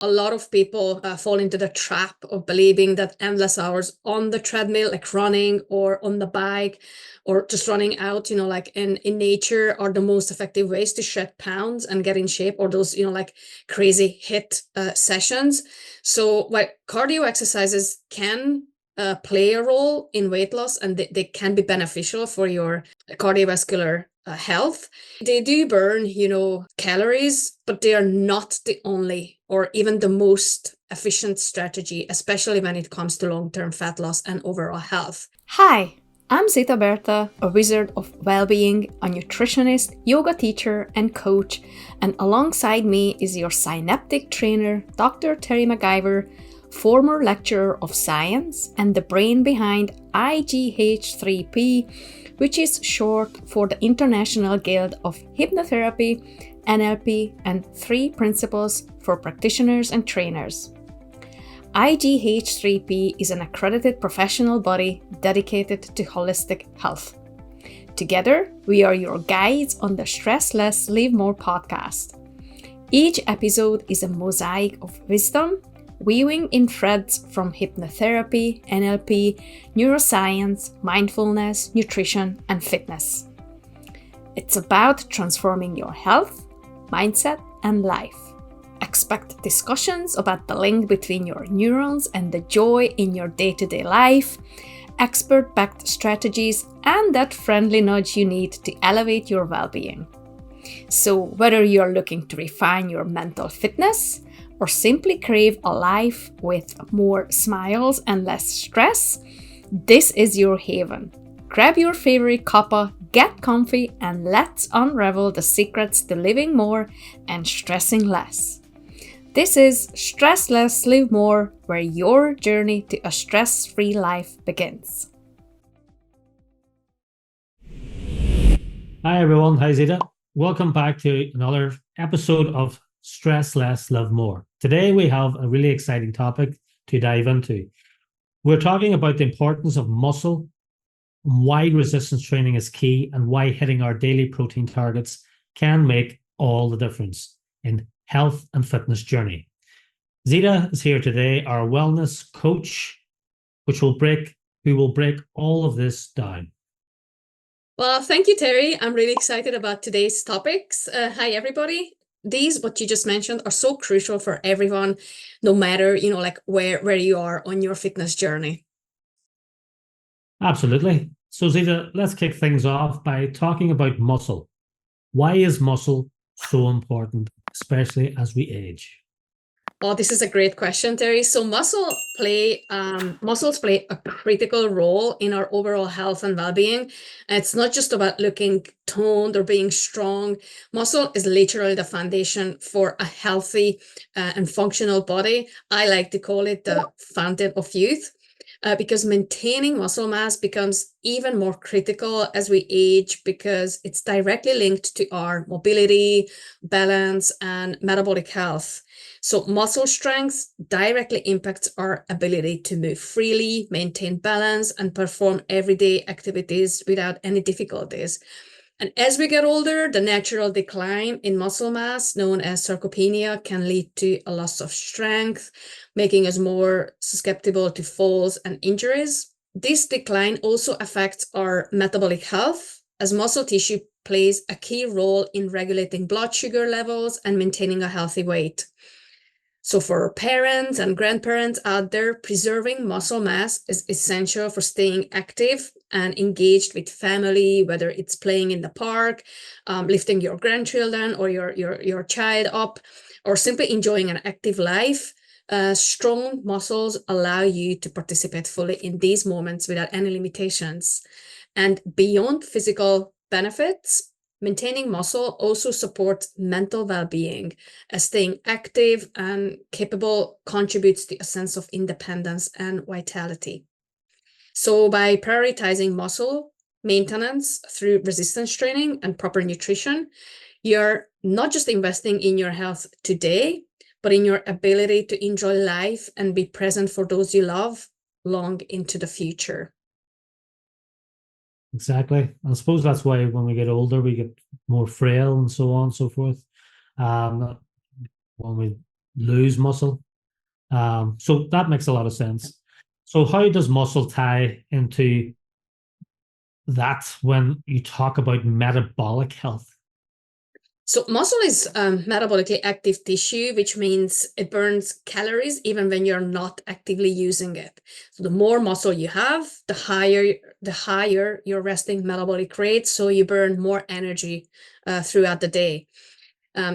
a lot of people fall into the trap of believing that endless hours on the treadmill, like running or on the bike or just running out, like in nature, are the most effective ways to shed pounds and get in shape, or those, like crazy hit sessions. So while cardio exercises can play a role in weight loss, and they can be beneficial for your cardiovascular health. They do burn, calories, but they are not the only or even the most efficient strategy, especially when it comes to long-term fat loss and overall health. Hi, I'm Zita Berta, a wizard of well-being, a nutritionist, yoga teacher, and coach, and alongside me is your synaptic trainer, Dr. Terry McIver, former lecturer of science and the brain behind IGH3P, which is short for the International Guild of Hypnotherapy, NLP, and 3 Principles for Practitioners and Trainers. IGH3P is an accredited professional body dedicated to holistic health. Together, we are your guides on the Stress Less, Live More podcast. Each episode is a mosaic of wisdom, weaving in threads from hypnotherapy, NLP, neuroscience, mindfulness, nutrition, and fitness. It's about transforming your health, mindset, and life. Expect discussions about the link between your neurons and the joy in your day-to-day life, expert-backed strategies, and that friendly nudge you need to elevate your well-being. So whether you're looking to refine your mental fitness or simply crave a life with more smiles and less stress, this is your haven. Grab your favorite cuppa, get comfy, and let's unravel the secrets to living more and stressing less. This is Stress Less, Live More, where your journey to a stress-free life begins. Hi everyone, hi Zita. Welcome back to another episode of Stress Less, Live More. Today we have a really exciting topic to dive into. We're talking about the importance of muscle, why resistance training is key, and why hitting our daily protein targets can make all the difference in health and fitness journey. Zita is here today, our wellness coach, who will break all of this down. Well, thank you, Terry. I'm really excited about today's topics. Hi, everybody. These, what you just mentioned, are so crucial for everyone, no matter, where you are on your fitness journey. Absolutely. So Zita, let's kick things off by talking about muscle. Why is muscle so important, especially as we age? Oh, this is a great question, Terry. So muscles play a critical role in our overall health and well-being. And it's not just about looking toned or being strong. Muscle is literally the foundation for a healthy and functional body. I like to call it the fountain of youth. Because maintaining muscle mass becomes even more critical as we age, because it's directly linked to our mobility, balance, and metabolic health. So muscle strength directly impacts our ability to move freely, maintain balance, and perform everyday activities without any difficulties. And as we get older, the natural decline in muscle mass, known as sarcopenia, can lead to a loss of strength, making us more susceptible to falls and injuries. This decline also affects our metabolic health, as muscle tissue plays a key role in regulating blood sugar levels and maintaining a healthy weight. So for parents and grandparents out there, preserving muscle mass is essential for staying active and engaged with family, whether it's playing in the park, lifting your grandchildren or your child up, or simply enjoying an active life. Strong muscles allow you to participate fully in these moments without any limitations. And beyond physical benefits, maintaining muscle also supports mental well-being, as staying active and capable contributes to a sense of independence and vitality. So by prioritizing muscle maintenance through resistance training and proper nutrition, you're not just investing in your health today, but in your ability to enjoy life and be present for those you love long into the future. Exactly. I suppose that's why when we get older, we get more frail and so on and so forth. When we lose muscle. So that makes a lot of sense. So how does muscle tie into that when you talk about metabolic health? So muscle is metabolically active tissue, which means it burns calories even when you're not actively using it. So the more muscle you have, the higher your resting metabolic rate. So you burn more energy throughout the day.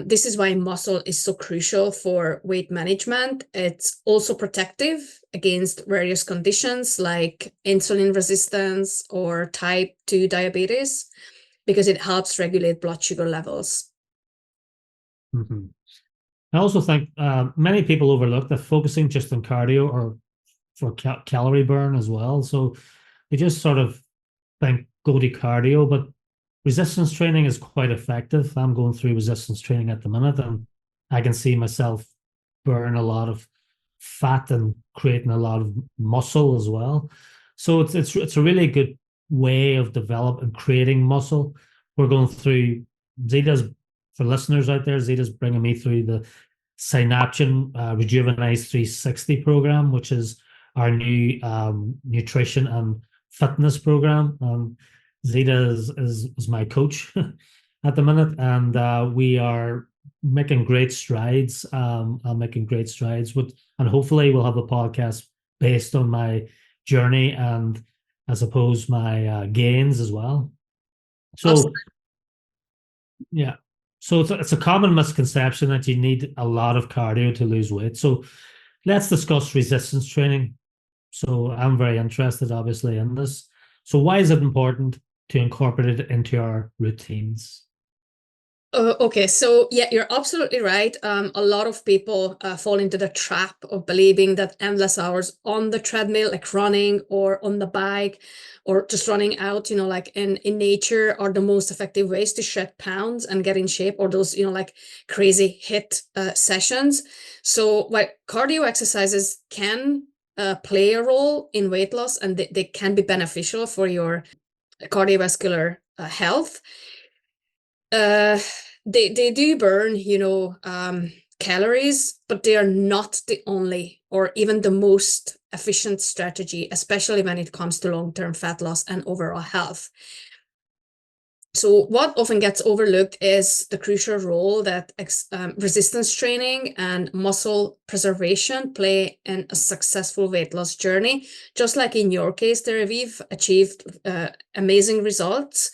This is why muscle is so crucial for weight management. It's also protective against various conditions like insulin resistance or type 2 diabetes, because it helps regulate blood sugar levels. Mm-hmm. I also think many people overlook that focusing just on cardio or for calorie burn as well. So they just sort of think go to cardio, but resistance training is quite effective. I'm going through resistance training at the minute, and I can see myself burn a lot of fat and creating a lot of muscle as well. So it's a really good way of developing creating muscle. We're going through Zeta's, for listeners out there, Zeta's bringing me through the Synaption Rejuvenize 360 program, which is our new nutrition and fitness program. Zeta is my coach at the minute, and we are making great strides. I'm making great strides with, and hopefully we'll have a podcast based on my journey and I suppose my gains as well. So, Awesome. yeah. So it's a common misconception that you need a lot of cardio to lose weight. So let's discuss resistance training. So I'm very interested, obviously, in this. So why is it important to incorporate it into our routines? Okay, so yeah, you're absolutely right. A lot of people fall into the trap of believing that endless hours on the treadmill, like running or on the bike or just running out, like in nature, are the most effective ways to shed pounds and get in shape, or those, like crazy HIIT sessions. So while cardio exercises can play a role in weight loss, and they can be beneficial for your cardiovascular health, they do burn, calories, but they are not the only or even the most efficient strategy, especially when it comes to long-term fat loss and overall health. So what often gets overlooked is the crucial role that resistance training and muscle preservation play in a successful weight loss journey. Just like in your case, there, we've achieved amazing results.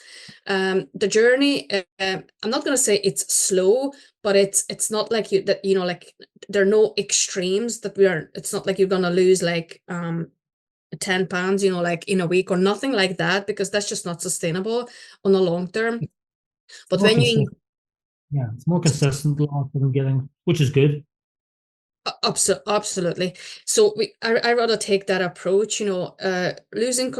The journey, I'm not going to say it's slow, but it's not like like there are no extremes that it's not like you're going to lose like 10 pounds, like in a week or nothing like that, because that's just not sustainable on the long term. But More when consistent. Yeah, it's more consistent loss that I'm getting, which is good. Absolutely. So I rather take that approach, losing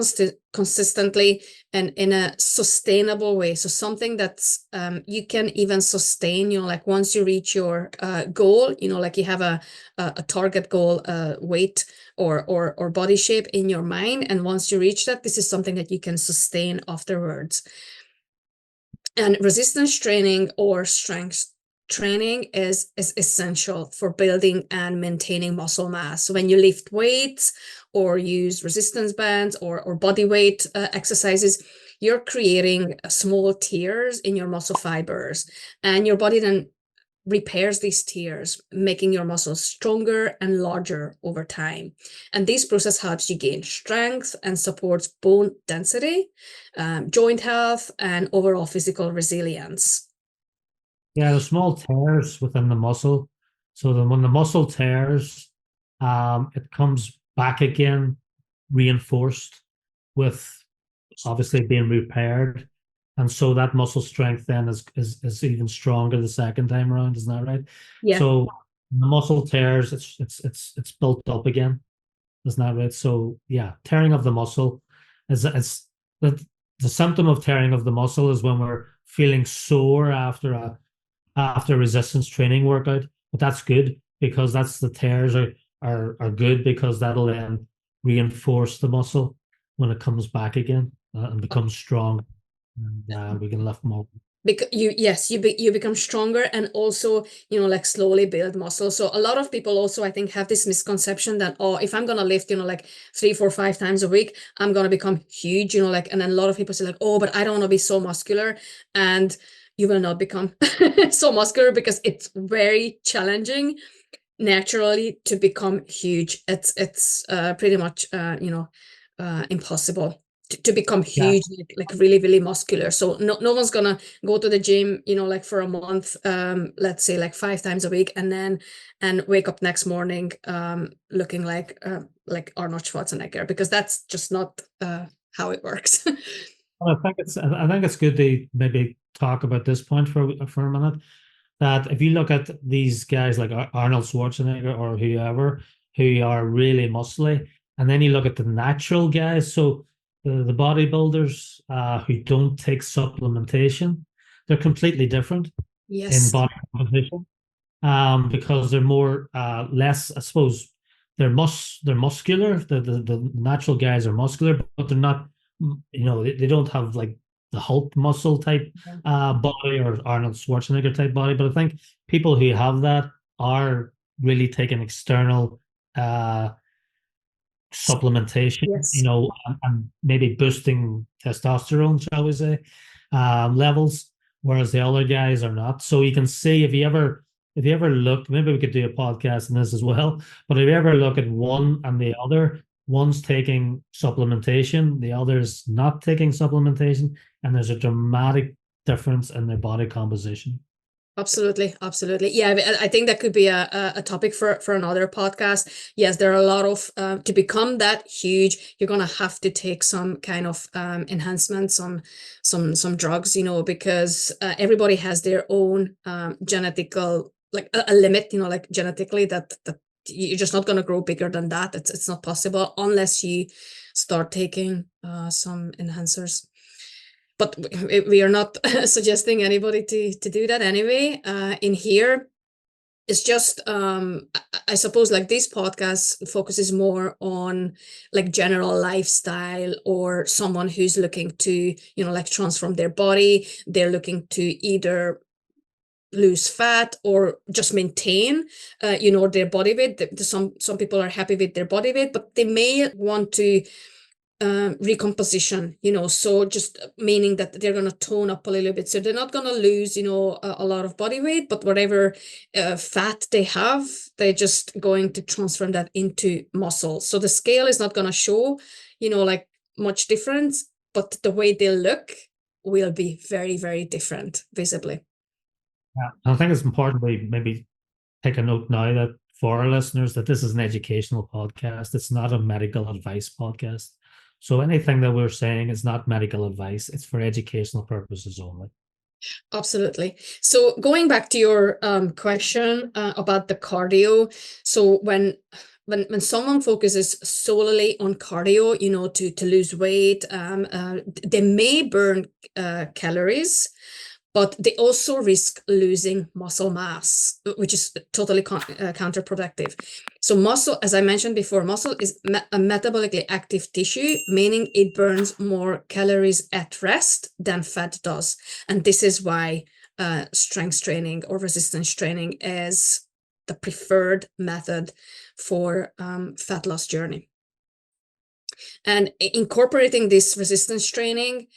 consistently and in a sustainable way. So something that's you can even sustain, like once you reach your goal, like you have a target goal weight or body shape in your mind. And once you reach that, this is something that you can sustain afterwards. And resistance training or strength training is essential for building and maintaining muscle mass. So when you lift weights or use resistance bands or body weight exercises, you're creating small tears in your muscle fibers, and your body then repairs these tears, making your muscles stronger and larger over time. And this process helps you gain strength and supports bone density, joint health, and overall physical resilience. Yeah, the small tears within the muscle. So then when the muscle tears, it comes back again, reinforced with obviously being repaired. And so that muscle strength then is even stronger the second time around, isn't that right? Yeah. So the muscle tears, it's built up again, isn't that right? So yeah, tearing of the muscle is the symptom of tearing of the muscle is when we're feeling sore after resistance training workout, but that's good because that's the tears are good because that'll then reinforce the muscle when it comes back again and becomes strong, and we can lift more. because you become stronger, and also, like slowly build muscle. So a lot of people also, I think, have this misconception that, oh, if I'm gonna lift, like 3, 4, 5 times a week, I'm gonna become huge, like, and then a lot of people say like, oh, but I don't want to be so muscular. And you will not become so muscular, because it's very challenging naturally to become huge. It's pretty much impossible to become Yeah. huge, like really, really muscular. So no one's gonna go to the gym, like for a month, let's say like 5 times a week, and wake up next morning looking like Arnold Schwarzenegger, because that's just not how it works. Well, I think it's good to maybe talk about this point for a minute. That if you look at these guys like Arnold Schwarzenegger or whoever who are really muscly, and then you look at the natural guys, so the bodybuilders who don't take supplementation, they're completely different in Yes. body composition, because they're more less, I suppose, they're muscular. The natural guys are muscular, but they're not, they don't have like the Hulk muscle type body or Arnold Schwarzenegger type body. But I think people who have that are really taking external supplementation, Yes. and maybe boosting testosterone, shall we say, levels, whereas the other guys are not. So you can see if you ever look, maybe we could do a podcast on this as well, but if you ever look at one and the other, one's taking supplementation, the other's not taking supplementation, and there's a dramatic difference in their body composition. Absolutely, absolutely. Yeah, I think that could be a topic for another podcast. Yes, there are a lot of to become that huge, you're gonna have to take some kind of enhancements, some drugs, because everybody has their own genetical, like a limit, like genetically, that you're just not gonna grow bigger than that. It's not possible unless you start taking some enhancers. But we are not suggesting anybody to do that anyway. In here, it's just I suppose like this podcast focuses more on like general lifestyle, or someone who's looking to like transform their body. They're looking to either lose fat or just maintain their body weight. Some people are happy with their body weight, but they may want to recomposition, so just meaning that they're going to tone up a little bit. So they're not going to lose, a lot of body weight, but whatever fat they have, they're just going to transform that into muscle. So the scale is not going to show, like much difference, but the way they look will be very, very different visibly. Yeah. I think it's important we maybe take a note now that for our listeners that this is an educational podcast. It's not a medical advice podcast. So anything that we're saying is not medical advice. It's for educational purposes only. Absolutely. So going back to your question about the cardio. So when someone focuses solely on cardio, to lose weight, they may burn calories, but they also risk losing muscle mass, which is totally counterproductive. So muscle, as I mentioned before, muscle is a metabolically active tissue, meaning it burns more calories at rest than fat does. And this is why strength training or resistance training is the preferred method for fat loss journey. And incorporating this resistance training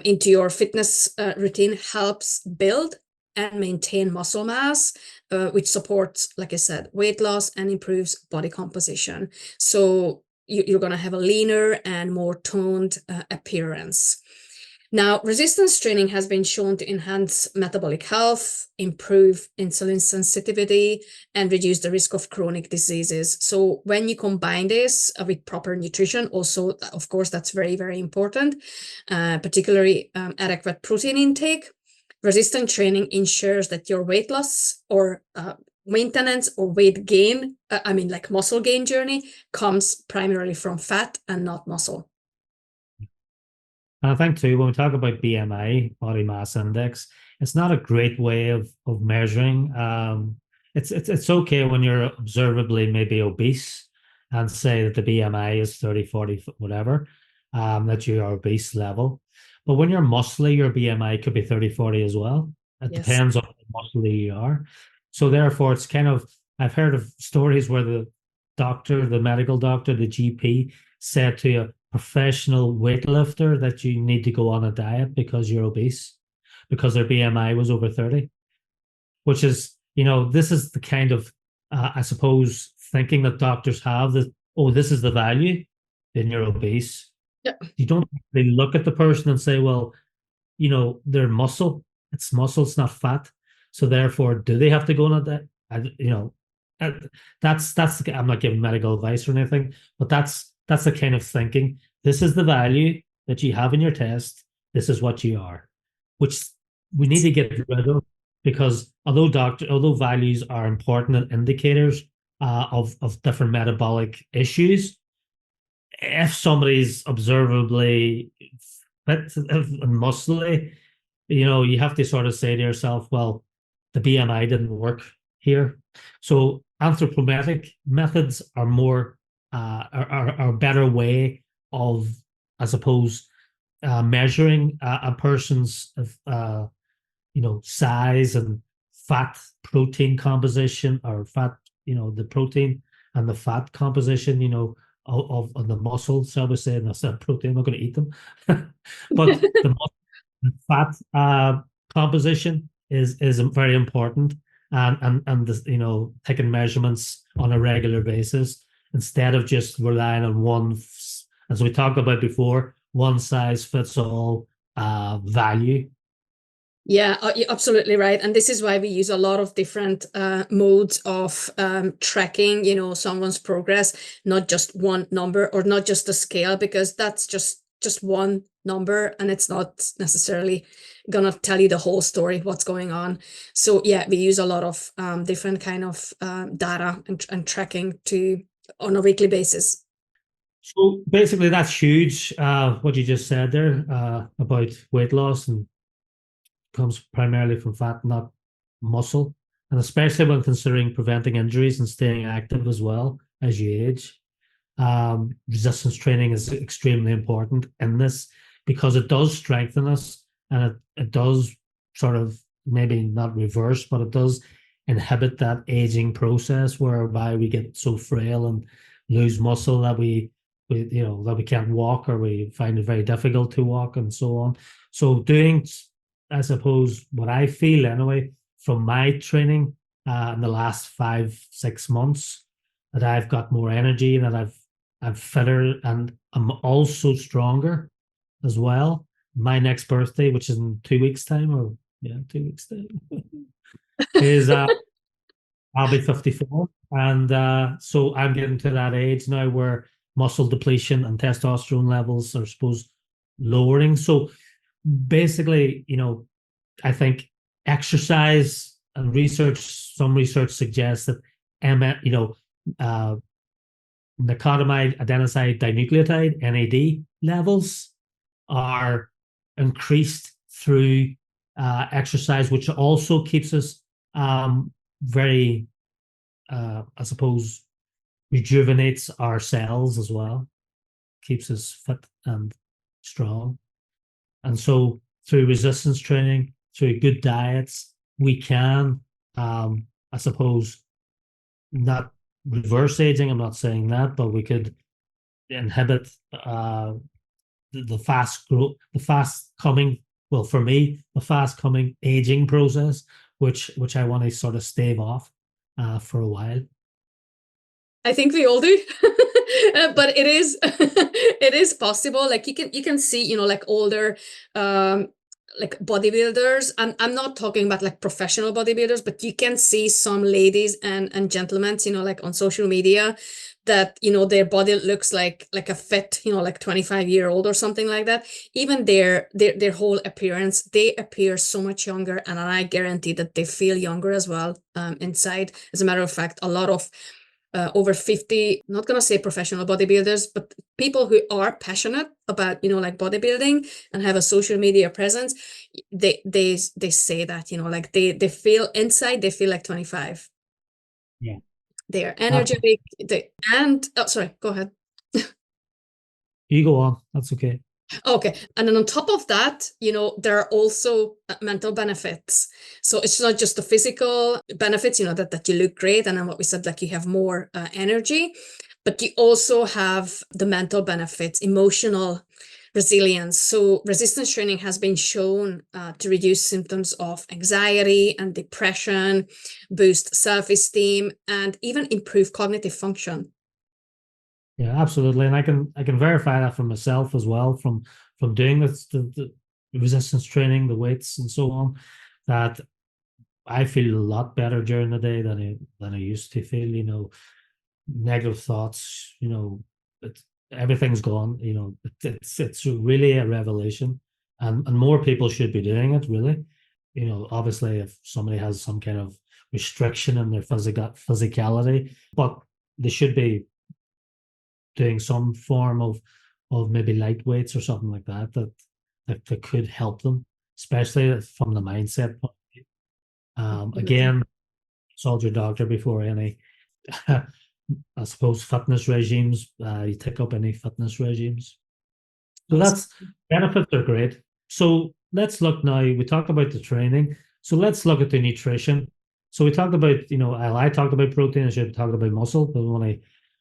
into your fitness routine helps build and maintain muscle mass, which supports, like I said, weight loss and improves body composition. So you're going to have a leaner and more toned appearance. Now, resistance training has been shown to enhance metabolic health, improve insulin sensitivity, and reduce the risk of chronic diseases. So when you combine this with proper nutrition, also, of course, that's very, very important, particularly adequate protein intake. Resistance training ensures that your weight loss or maintenance or weight gain, like muscle gain journey, comes primarily from fat and not muscle. And I think too, when we talk about BMI, body mass index, it's not a great way of measuring. It's okay when you're observably maybe obese and say that the BMI is 30, 40, whatever, that you are obese level. But when you're muscly, your BMI could be 30, 40 as well. It Yes. depends on how muscly you are. So therefore, it's kind of, I've heard of stories where the doctor, the medical doctor, the GP said to a professional weightlifter that you need to go on a diet because you're obese, because their BMI was over 30, which is, this is the kind of, I suppose, thinking that doctors have that, oh, this is the value, then you're obese. Yeah. You don't really look at the person and say, well, they're muscle. It's muscle, it's not fat. So therefore, do they have to go on that? That's I'm not giving medical advice or anything, but that's the kind of thinking. This is the value that you have in your test. This is what you are, which we need to get rid of, because although values are important indicators of different metabolic issues, if somebody's observably fit and muscly, you have to sort of say to yourself, well, the BMI didn't work here. So anthropometric methods are more are a better way of, I suppose, measuring a person's size and fat protein composition, or fat, the protein and the fat composition, of the muscle, shall we say, and that's not protein, I'm not going to eat them. But the fat composition is very important, and taking measurements on a regular basis instead of just relying on one, as we talked about before, one size fits all value. Yeah, you're absolutely right. And this is why we use a lot of different modes of tracking, someone's progress, not just one number or not just a scale, because that's just one number and it's not necessarily gonna tell you the whole story, what's going on. So yeah, we use a lot of different kind of data and tracking on a weekly basis. So basically, that's huge. What you just said there about weight loss, and comes primarily from fat, not muscle, and especially when considering preventing injuries and staying active as well as you age. Resistance training is extremely important in this, because it does strengthen us, and it does sort of, maybe not reverse, but it does inhibit that aging process whereby we get so frail and lose muscle that we can't walk, or we find it very difficult to walk, and so on. So doing, I suppose, what I feel anyway from my training in the last 5-6 months, that I've got more energy, and that I'm fitter, and I'm also stronger as well. My next birthday, which is in 2 weeks' time, or 2 weeks' time, is I'll be 54, and so I'm getting to that age now where muscle depletion and testosterone levels are, supposed, lowering. So basically, I think exercise and some research suggests that nicotinamide adenosine dinucleotide, NAD, levels are increased through exercise, which also keeps us very, I suppose, rejuvenates our cells as well, keeps us fit and strong. And so through resistance training, through good diets, we can, I suppose, not reverse aging, I'm not saying that, but we could inhibit the fast growth, the fast coming, well, for me, the fast coming aging process, which I want to sort of stave off for a while. I think we all do. But it is it is possible. Like you can see, like older like bodybuilders. I'm not talking about like professional bodybuilders, but you can see some ladies and gentlemen, like on social media, that their body looks like a fit, like 25-year-old or something like that. Even their whole appearance, they appear so much younger, and I guarantee that they feel younger as well inside. As a matter of fact, a lot of over 50, not gonna say professional bodybuilders, but people who are passionate about, like bodybuilding and have a social media presence, they say that, like they feel inside, they feel like 25. Yeah. They are energetic. Oh, sorry, go ahead. You go on. That's okay. Okay. And then on top of that, there are also mental benefits. So it's not just the physical benefits, that you look great. And then what we said, like you have more energy, but you also have the mental benefits, emotional resilience. So resistance training has been shown to reduce symptoms of anxiety and depression, boost self-esteem, and even improve cognitive function. Yeah, absolutely, and I can verify that for myself as well from doing this the resistance training, the weights, and so on. That I feel a lot better during the day than I used to feel. Negative thoughts. Everything's gone. It's really a revelation, and more people should be doing it. Really, obviously, if somebody has some kind of restriction in their physicality, but they should be doing some form of maybe light weights or something like that could help them, especially from the mindset point of view. Again, consult your doctor before any, I suppose, fitness regimes. You take up any fitness regimes. So that's benefits are great. So let's look now. We talked about the training. So let's look at the nutrition. So we talked about, I talked about protein. I should have talked about muscle, but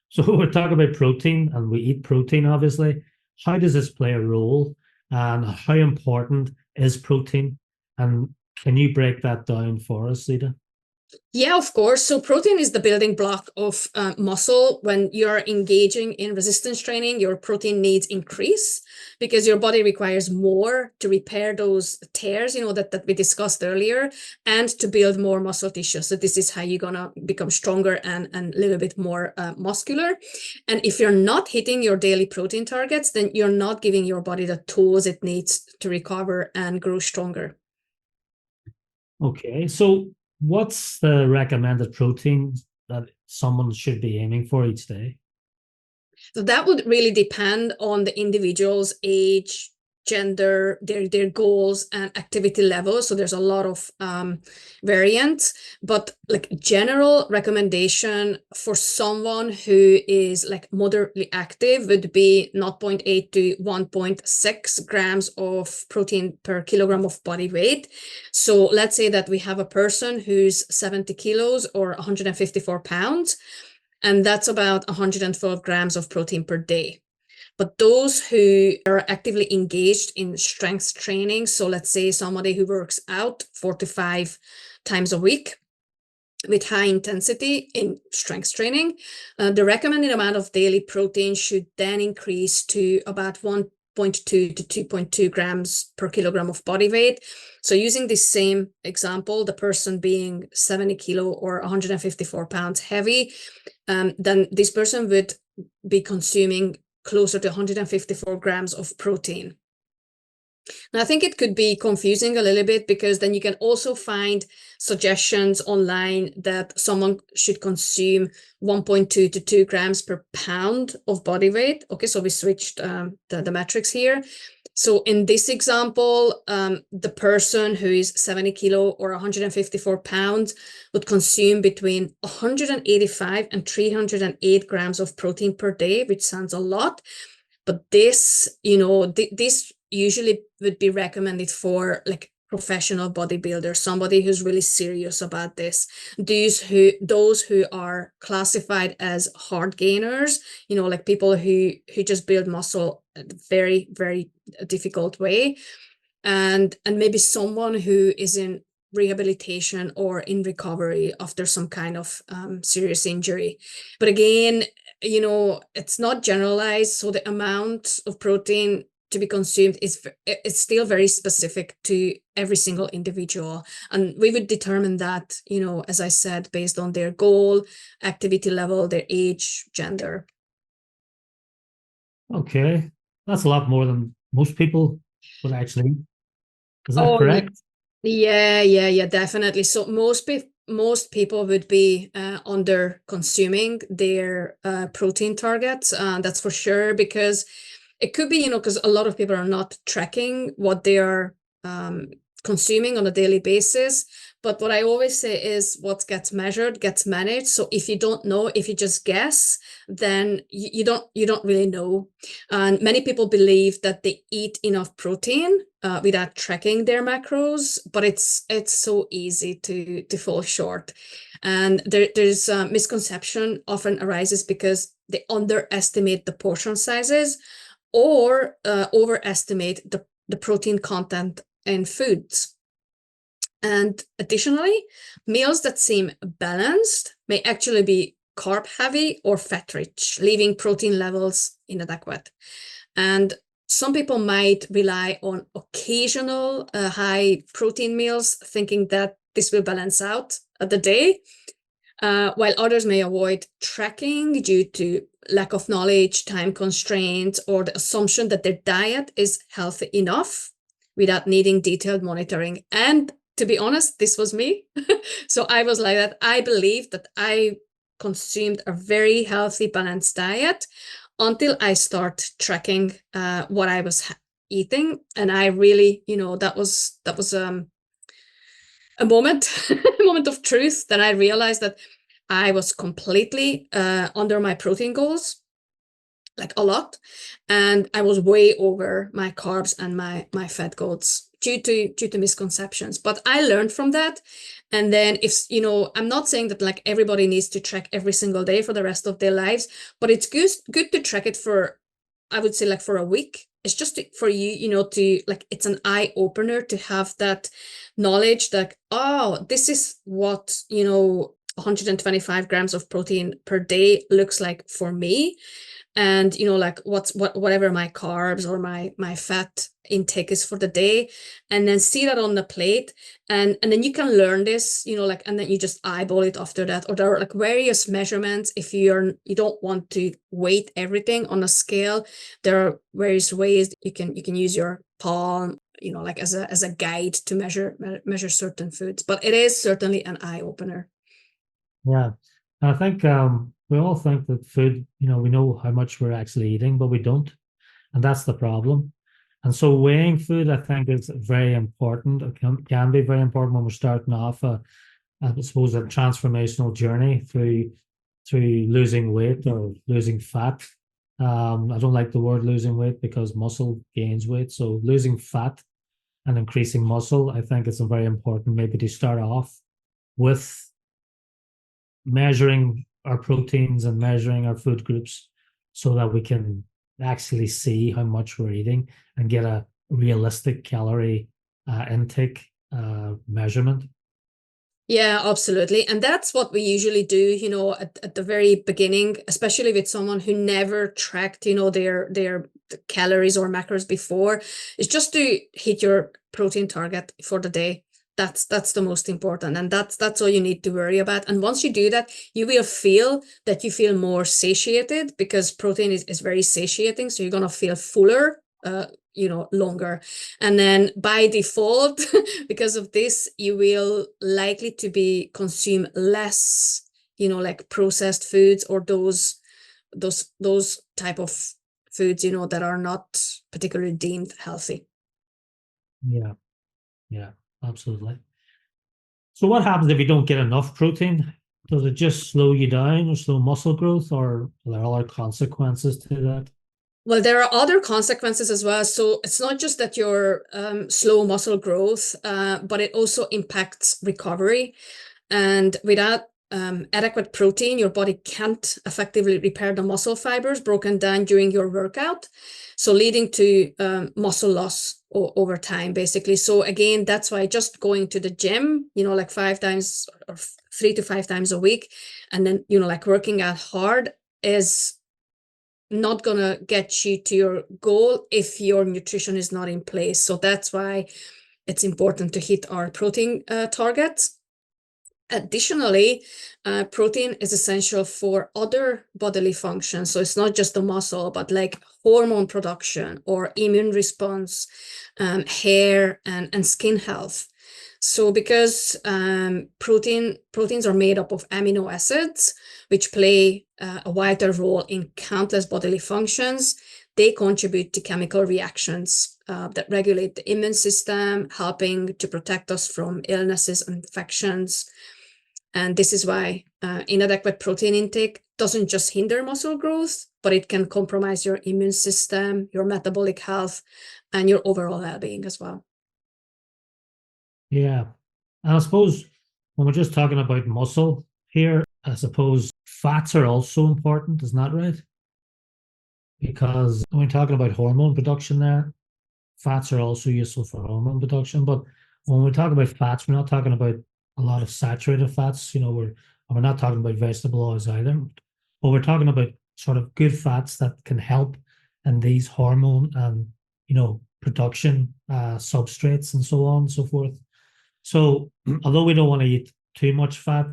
so we're talking about protein, and we eat protein, obviously. How does this play a role, and how important is protein? And can you break that down for us, Zita? Yeah, of course. So protein is the building block of muscle. When you're engaging in resistance training, your protein needs increase because your body requires more to repair those tears, that we discussed earlier, and to build more muscle tissue. So this is how you're gonna become stronger and a little bit more muscular. And if you're not hitting your daily protein targets, then you're not giving your body the tools it needs to recover and grow stronger. Okay, so what's the recommended protein that someone should be aiming for each day? So that would really depend on the individual's age, gender, their goals, and activity level. So there's a lot of variants, but like general recommendation for someone who is like moderately active would be 0.8 to 1.6 grams of protein per kilogram of body weight. So let's say that we have a person who's 70 kilos or 154 pounds. And that's about 112 grams of protein per day. But those who are actively engaged in strength training, so let's say somebody who works out 4 to 5 times a week with high intensity in strength training, the recommended amount of daily protein should then increase to about 1.2 to 2.2 grams per kilogram of body weight. So using this same example, the person being 70 kilo or 154 pounds heavy, then this person would be consuming closer to 154 grams of protein. Now, I think it could be confusing a little bit because then you can also find suggestions online that someone should consume 1.2 to 2 grams per pound of body weight. Okay, so we switched the metrics here. So in this example, the person who is 70 kilo or 154 pounds would consume between 185 and 308 grams of protein per day, which sounds a lot. But this, this usually would be recommended for like professional bodybuilders, somebody who's really serious about this. Those who are classified as hard gainers, like people who just build muscle a very, very difficult way. And maybe someone who is in rehabilitation or in recovery after some kind of serious injury. But again, it's not generalized. So the amount of protein to be consumed it's still very specific to every single individual. And we would determine that, as I said, based on their goal, activity level, their age, gender. Okay, that's a lot more than most people would actually eat. Is that correct? Yeah, definitely. So most people would be under consuming their protein targets. That's for sure, because it could be, because a lot of people are not tracking what they are consuming on a daily basis. But what I always say is what gets measured gets managed. So if you don't know, if you just guess, then you don't really know. And many people believe that they eat enough protein without tracking their macros, but it's so easy to fall short. And there's a misconception often arises because they underestimate the portion sizes or overestimate the protein content in foods. And additionally, meals that seem balanced may actually be carb heavy or fat rich, leaving protein levels inadequate. And some people might rely on occasional high protein meals, thinking that this will balance out the day, while others may avoid tracking due to lack of knowledge, time constraints, or the assumption that their diet is healthy enough without needing detailed monitoring. And to be honest, this was me. So I was like that. I believed that I consumed a very healthy, balanced diet until I start tracking what I was eating. And I really, that was a moment, a moment of truth. Then I realized that I was completely under my protein goals, like a lot, and I was way over my carbs and my fat goals due to misconceptions. But I learned from that. And then if I'm not saying that like everybody needs to track every single day for the rest of their lives, but it's good to track it for, I would say, like for a week. It's just for you, to like, it's an eye opener to have that knowledge that, oh, this is what 125 grams of protein per day looks like for me. And like whatever my carbs or my fat intake is for the day, and then see that on the plate, and then you can learn this, and then you just eyeball it after that. Or there are like various measurements. If you don't want to weight everything on a scale, there are various ways you can use your palm, like as a guide to measure certain foods. But it is certainly an eye opener. Yeah, I think we all think that food, we know how much we're actually eating, but we don't. And that's the problem. And so weighing food, I think, is very important. It can be very important when we're starting off, I suppose, a transformational journey through losing weight or losing fat. I don't like the word losing weight because muscle gains weight. So losing fat and increasing muscle, I think it's very important maybe to start off with measuring our proteins and measuring our food groups so that we can actually see how much we're eating and get a realistic calorie intake measurement. Yeah, absolutely. And that's what we usually do, at the very beginning, especially with someone who never tracked, their calories or macros before, is just to hit your protein target for the day. That's the most important. And that's all you need to worry about. And once you do that, you will feel that you feel more satiated, because protein is very satiating. So you're going to feel fuller, longer. And then by default, because of this, you will likely to be consume less, like processed foods or those type of foods, that are not particularly deemed healthy. Yeah, absolutely. So what happens if you don't get enough protein? Does it just slow you down or slow muscle growth, or are there other consequences to that? Well, there are other consequences as well. So it's not just that your slow muscle growth, but it also impacts recovery. And without adequate protein, your body can't effectively repair the muscle fibers broken down during your workout, so leading to muscle loss over time, basically. So again, that's why just going to the gym, like 5 times or 3 to 5 times a week, and then, like working out hard is not gonna get you to your goal if your nutrition is not in place. So that's why it's important to hit our protein targets. Additionally, protein is essential for other bodily functions. So it's not just the muscle, but like hormone production or immune response, hair and skin health. So because proteins are made up of amino acids, which play a vital role in countless bodily functions, they contribute to chemical reactions that regulate the immune system, helping to protect us from illnesses and infections. And this is why inadequate protein intake doesn't just hinder muscle growth, but it can compromise your immune system, your metabolic health, and your overall well-being as well. Yeah. And I suppose when we're just talking about muscle here, I suppose fats are also important, isn't that right? Because when we're talking about hormone production there, fats are also useful for hormone production. But when we talk about fats, we're not talking about a lot of saturated fats. We're not talking about vegetable oils either. But we're talking about sort of good fats that can help in these hormone and production substrates and so on and so forth. So although we don't want to eat too much fat,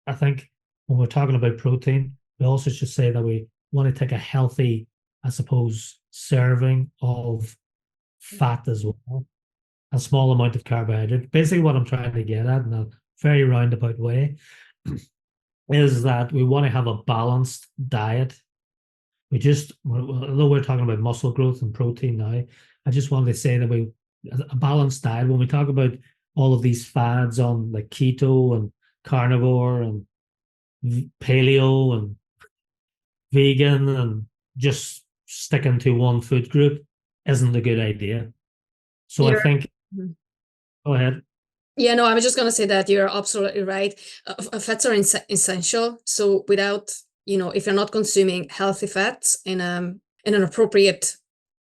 I think when we're talking about protein, we also should say that we want to take a healthy, I suppose, serving of fat as well, a small amount of carbohydrate. Basically, what I'm trying to get at in a very roundabout way is that we want to have a balanced diet. Although we're talking about muscle growth and protein now, I just wanted to say that a balanced diet, when we talk about all of these fads on like keto and carnivore and paleo and vegan and just sticking to one food group isn't a good idea. So I think, go ahead. Yeah, no, I was just going to say that you're absolutely right. Fats are essential. So without, if you're not consuming healthy fats in an appropriate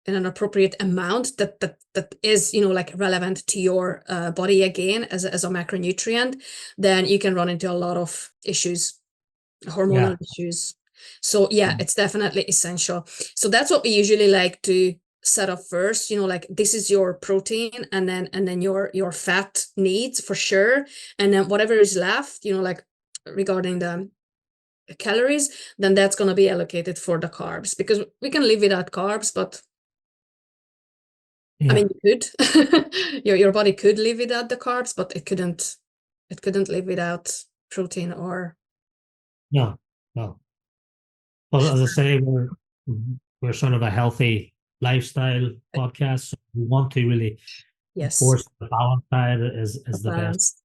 amount that is, like relevant to your body again as a macronutrient, then you can run into a lot of issues, hormonal issues. So yeah, it's definitely essential. So that's what we usually like to set up first, like this is your protein and then your fat needs for sure. And then whatever is left, like regarding the calories, then that's going to be allocated for the carbs, because we can live without carbs, but I mean, you could, your body could live without the carbs, but it couldn't live without protein or. No. Well, as I say, we're sort of a healthy lifestyle podcast. So we want to really force the balanced diet is the best.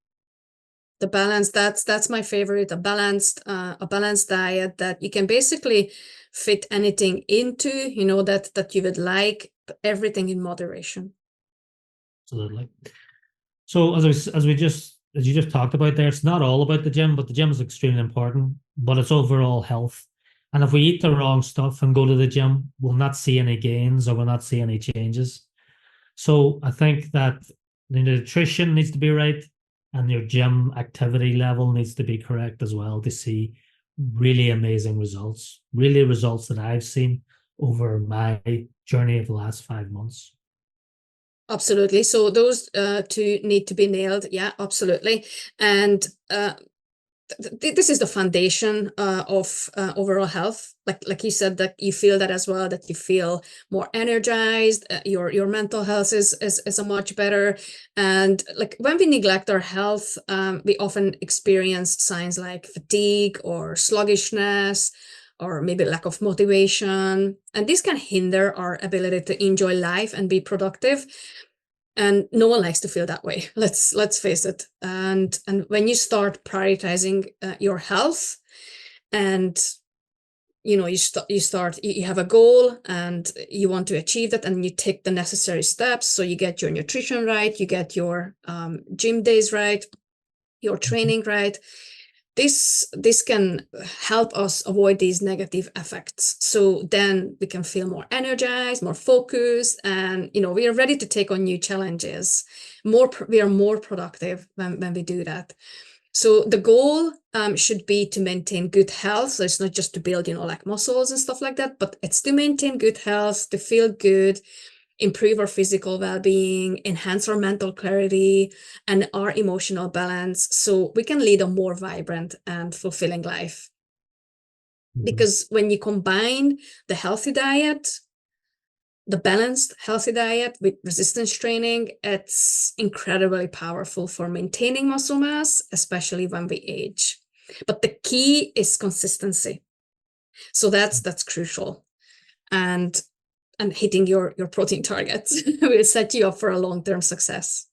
The balance, that's my favorite, a balanced diet that you can basically fit anything into, that you would like, but everything in moderation. Absolutely. So as you just talked about there, it's not all about the gym, but the gym is extremely important, but it's overall health. And if we eat the wrong stuff and go to the gym, we'll not see any gains or we'll not see any changes. So I think that the nutrition needs to be right and your gym activity level needs to be correct as well to see really amazing results, really results that I've seen over my journey of the last 5 months. Absolutely. So those two need to be nailed. Yeah, absolutely. And this is the foundation of overall health. Like you said, that you feel that as well, that you feel more energized. Your mental health is a much better. And like when we neglect our health, we often experience signs like fatigue or sluggishness, or maybe lack of motivation. And this can hinder our ability to enjoy life and be productive. And no one likes to feel that way. Let's face it. And when you start prioritizing your health, and you have a goal and you want to achieve that, and you take the necessary steps. So you get your nutrition right, you get your gym days right, your training right. This can help us avoid these negative effects. So then we can feel more energized, more focused, and we are ready to take on new challenges. We are more productive when we do that. So the goal should be to maintain good health. So it's not just to build, like muscles and stuff like that, but it's to maintain good health, to feel good, improve our physical well-being, enhance our mental clarity and our emotional balance, so we can lead a more vibrant and fulfilling life. Because when you combine the healthy diet, the balanced healthy diet with resistance training, it's incredibly powerful for maintaining muscle mass, especially when we age. But the key is consistency. So that's crucial. And and hitting your protein targets will set you up for a long-term success.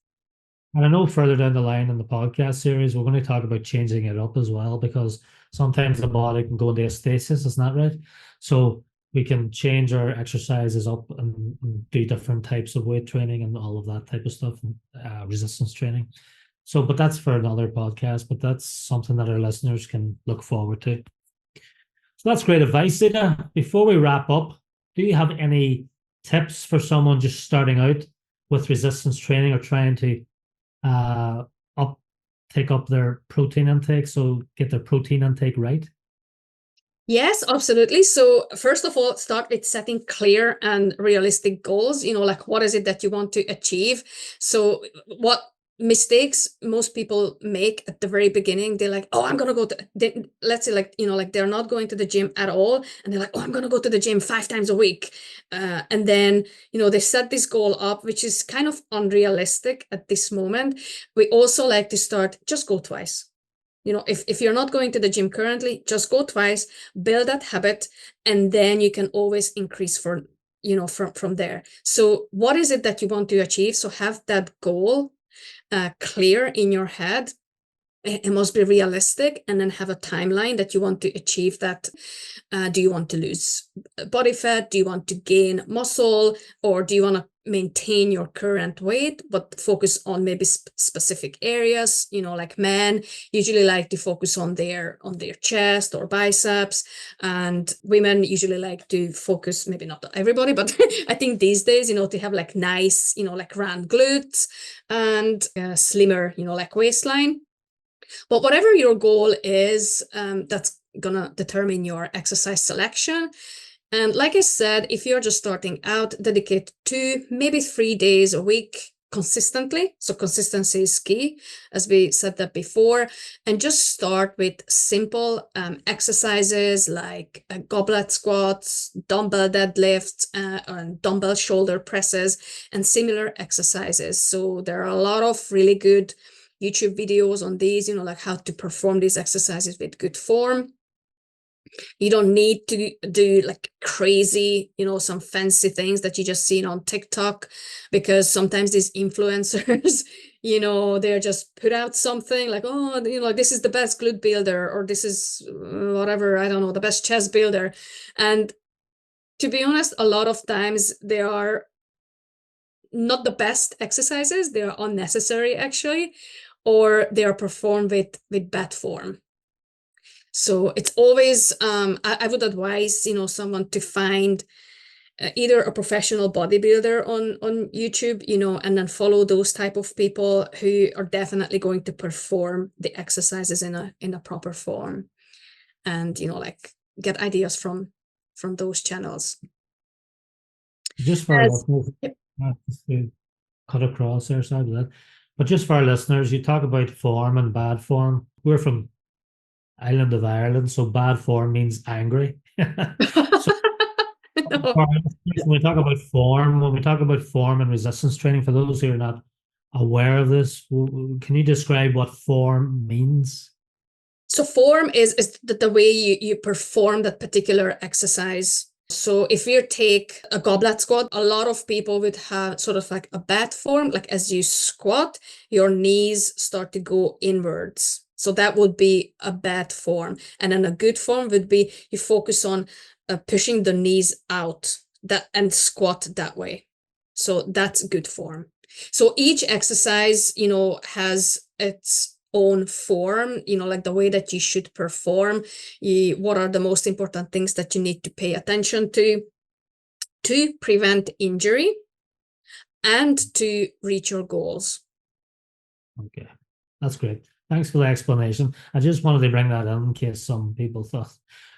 And I know further down the line in the podcast series, we're going to talk about changing it up as well, because sometimes the body can go into a stasis, isn't that right? So we can change our exercises up and do different types of weight training and all of that type of stuff, resistance training. So, but that's for another podcast, but that's something that our listeners can look forward to. So that's great advice, Zita. Before we wrap up, do you have any tips for someone just starting out with resistance training or trying to take up their protein intake, so get their protein intake right? Yes, absolutely. So first of all, start with setting clear and realistic goals. Like what is it that you want to achieve? So what mistakes most people make at the very beginning, they're like, oh, I'm gonna go to, let's say like they're not going to the gym at all, and they're like, oh, I'm gonna go to the gym 5 times a week, and then they set this goal up, which is kind of unrealistic at this moment. We also like to start, just go twice. If you're not going to the gym currently, just go twice, build that habit, and then you can always increase from there. So what is it that you want to achieve? So have that goal clear in your head. It must be realistic, and then have a timeline that you want to achieve that. Do you want to lose body fat? Do you want to gain muscle? Or do you want to maintain your current weight, but focus on maybe specific areas? Like men usually like to focus on their chest or biceps, and women usually like to focus, maybe not everybody, but I think these days, to have like nice, like round glutes and slimmer, like waistline. But whatever your goal is, that's gonna determine your exercise selection. And like I said, if you're just starting out, dedicate 2, maybe 3 days a week consistently. So consistency is key, as we said that before. And just start with simple exercises like goblet squats, dumbbell deadlifts, and dumbbell shoulder presses, and similar exercises. So there are a lot of really good YouTube videos on these, like how to perform these exercises with good form. You don't need to do like crazy, some fancy things that you just seen on TikTok, because sometimes these influencers, they're just put out something like, oh, this is the best glute builder, or this is whatever, I don't know, the best chest builder. And to be honest, a lot of times they are not the best exercises. They are unnecessary actually, or they are performed with bad form. So it's always, I would advise, someone to find either a professional bodybuilder on YouTube, and then follow those type of people who are definitely going to perform the exercises in a proper form, and like get ideas from those channels. Just for our listeners, not to cut across there, sorry about that. But just for our listeners, you talk about form and bad form. We're from island of Ireland, so bad form means angry. So No. when we talk about form and resistance training, for those who are not aware of this, can you describe what form means? So form is the way you perform that particular exercise. So if you take a goblet squat, a lot of people would have sort of like a bad form, like as you squat, your knees start to go inwards. So that would be a bad form. And then a good form would be you focus on pushing the knees out and squat that way. So that's good form. So each exercise, has its own form, like the way that you should perform. What are the most important things that you need to pay attention to prevent injury and to reach your goals. Okay, that's great. Thanks for the explanation. I just wanted to bring that in case some people thought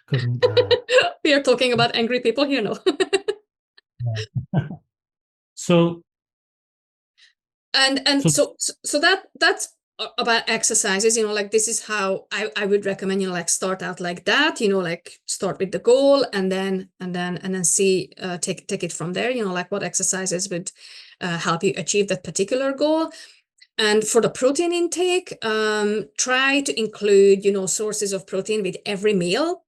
couldn't. We are talking about angry people here, no? So that's about exercises, like this is how I would recommend, like start out like that, like start with the goal and then see, take it from there, like what exercises would help you achieve that particular goal. And for the protein intake, try to include, sources of protein with every meal.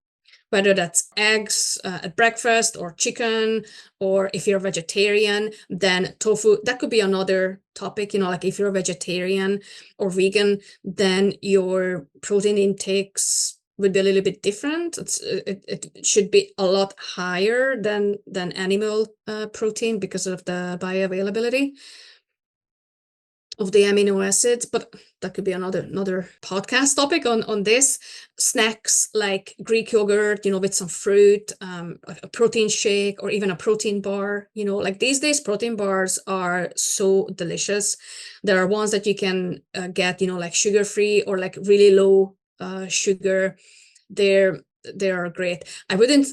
whether that's eggs at breakfast or chicken, or if you're a vegetarian, then tofu. That could be another topic, like if you're a vegetarian or vegan, then your protein intakes would be a little bit different. It should be a lot higher than animal protein because of the bioavailability of the amino acids, but that could be another podcast topic on this. Snacks like Greek yogurt, with some fruit, a protein shake, or even a protein bar. Like these days, protein bars are so delicious. There are ones that you can get, like sugar-free or like really low sugar. They are great. I wouldn't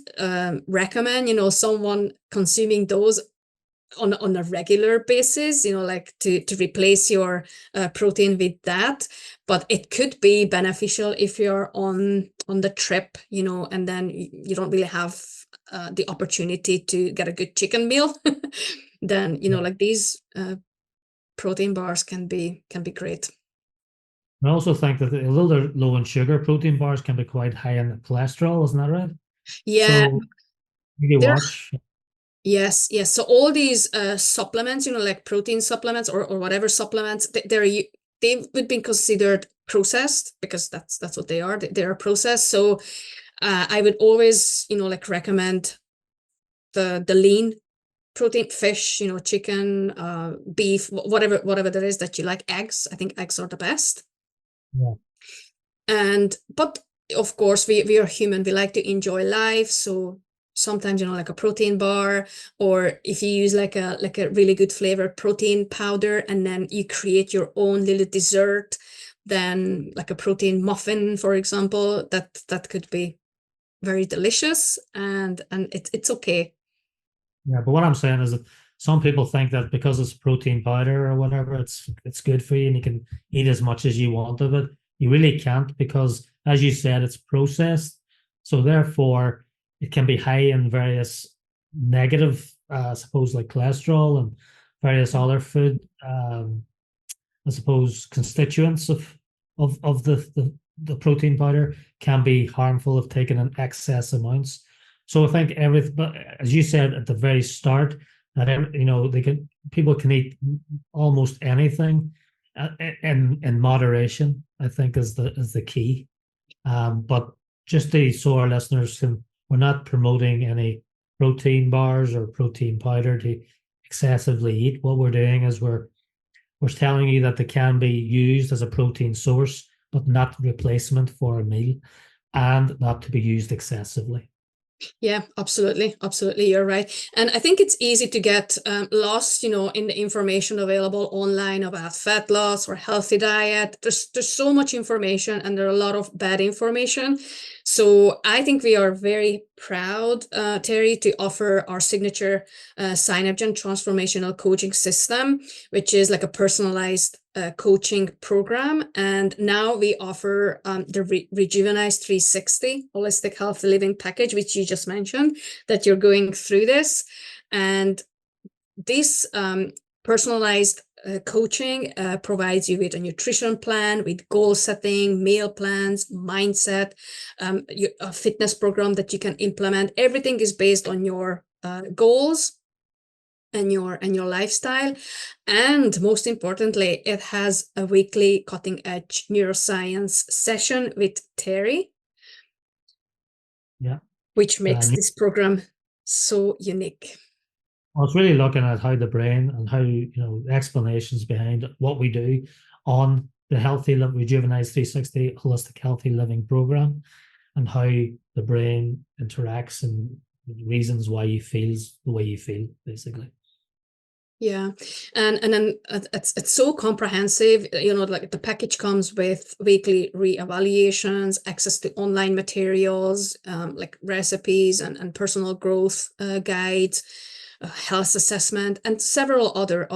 recommend, someone consuming those on a regular basis, like to replace your protein with that. But it could be beneficial if you're on the trip, and then you don't really have the opportunity to get a good chicken meal. Then, like these protein bars can be great. I also think that although they're low in sugar, protein bars can be quite high in cholesterol, isn't that right? Yeah. So you watch. Yes. So all these supplements, like protein supplements or whatever supplements, they would be considered processed, because that's what they are. They are processed. So I would always, like recommend the lean protein, fish, chicken, beef, whatever there is that you like. Eggs, I think eggs are the best. Yeah. But of course, we are human. We like to enjoy life. So sometimes, like a protein bar, or if you use like a really good flavored protein powder, and then you create your own little dessert, then like a protein muffin, for example, that could be very delicious, and it's okay. Yeah, but what I'm saying is that some people think that because it's protein powder or whatever, it's good for you and you can eat as much as you want of it. You really can't, because, as you said, it's processed. So therefore, it can be high in various negative, I suppose, like cholesterol and various other food, I suppose, constituents of the protein powder can be harmful if taken in excess amounts. So I think but as you said at the very start, that people can eat almost anything in moderation, I think is the key. But just so our listeners we're not promoting any protein bars or protein powder to excessively eat. What we're doing is we're telling you that they can be used as a protein source, but not replacement for a meal, and not to be used excessively. Yeah, absolutely. You're right. And I think it's easy to get lost, in the information available online about fat loss or healthy diet. There's so much information, and there are a lot of bad information. So I think we are very proud, Terry, to offer our signature Synergen transformational coaching system, which is like a personalized coaching program. And now we offer the Rejuvenized 360 holistic healthy living package, which you just mentioned, that you're going through this. And this personalized coaching provides you with a nutrition plan, with goal setting, meal plans, mindset, a fitness program that you can implement. Everything is based on your goals and your lifestyle. And most importantly, it has a weekly cutting edge neuroscience session with Terry. Yeah. Which makes this program so unique. I was really looking at how the brain and how, explanations behind what we do on the Rejuvenized 360 holistic healthy living program, and how the brain interacts and reasons why you feel the way you feel, basically. Yeah. And then it's so comprehensive, like the package comes with weekly re-evaluations, access to online materials, like recipes and personal growth guides, health assessment, and several other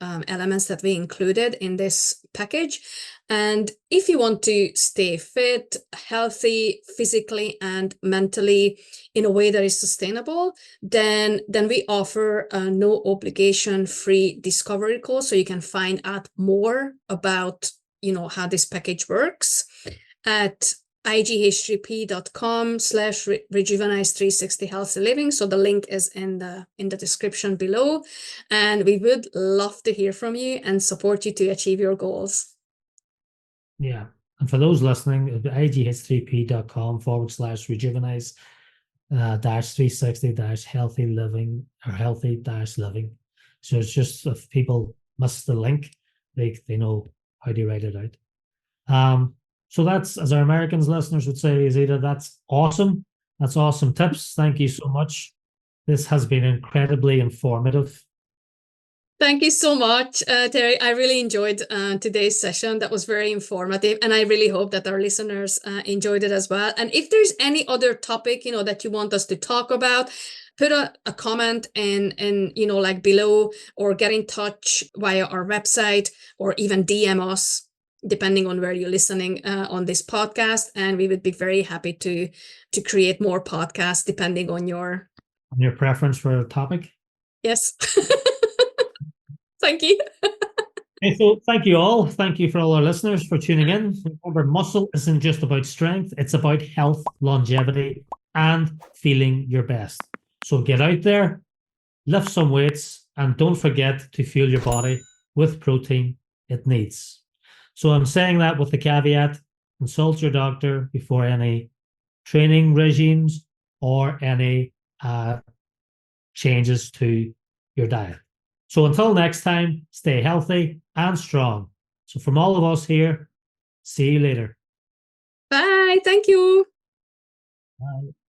elements that we included in this package. And if you want to stay fit, healthy, physically and mentally in a way that is sustainable, then we offer a no obligation free discovery call, so you can find out more about how this package works at ighp.com/rejuvenize360 healthy living. So the link is in the description below. And we would love to hear from you and support you to achieve your goals. Yeah. And for those listening, ighp.com/rejuvenize dash 360 dash healthy living or healthy dash living. So it's just if people miss the link, they know how to write it out. So that's, as our Americans listeners would say, Zita, that's awesome. That's awesome tips. Thank you so much. This has been incredibly informative. Thank you so much, Terry. I really enjoyed today's session. That was very informative, and I really hope that our listeners enjoyed it as well. And if there's any other topic, that you want us to talk about, put a comment in like below, or get in touch via our website, or even DM us, depending on where you're listening on this podcast. And we would be very happy to create more podcasts depending on your preference for a topic. Yes. Thank you. Okay, so thank you all. Thank you for all our listeners for tuning in. Remember, muscle isn't just about strength. It's about health, longevity, and feeling your best. So get out there, lift some weights, and don't forget to fuel your body with protein it needs. So I'm saying that with the caveat, consult your doctor before any training regimes or any changes to your diet. So until next time, stay healthy and strong. So from all of us here, see you later. Bye. Thank you. Bye.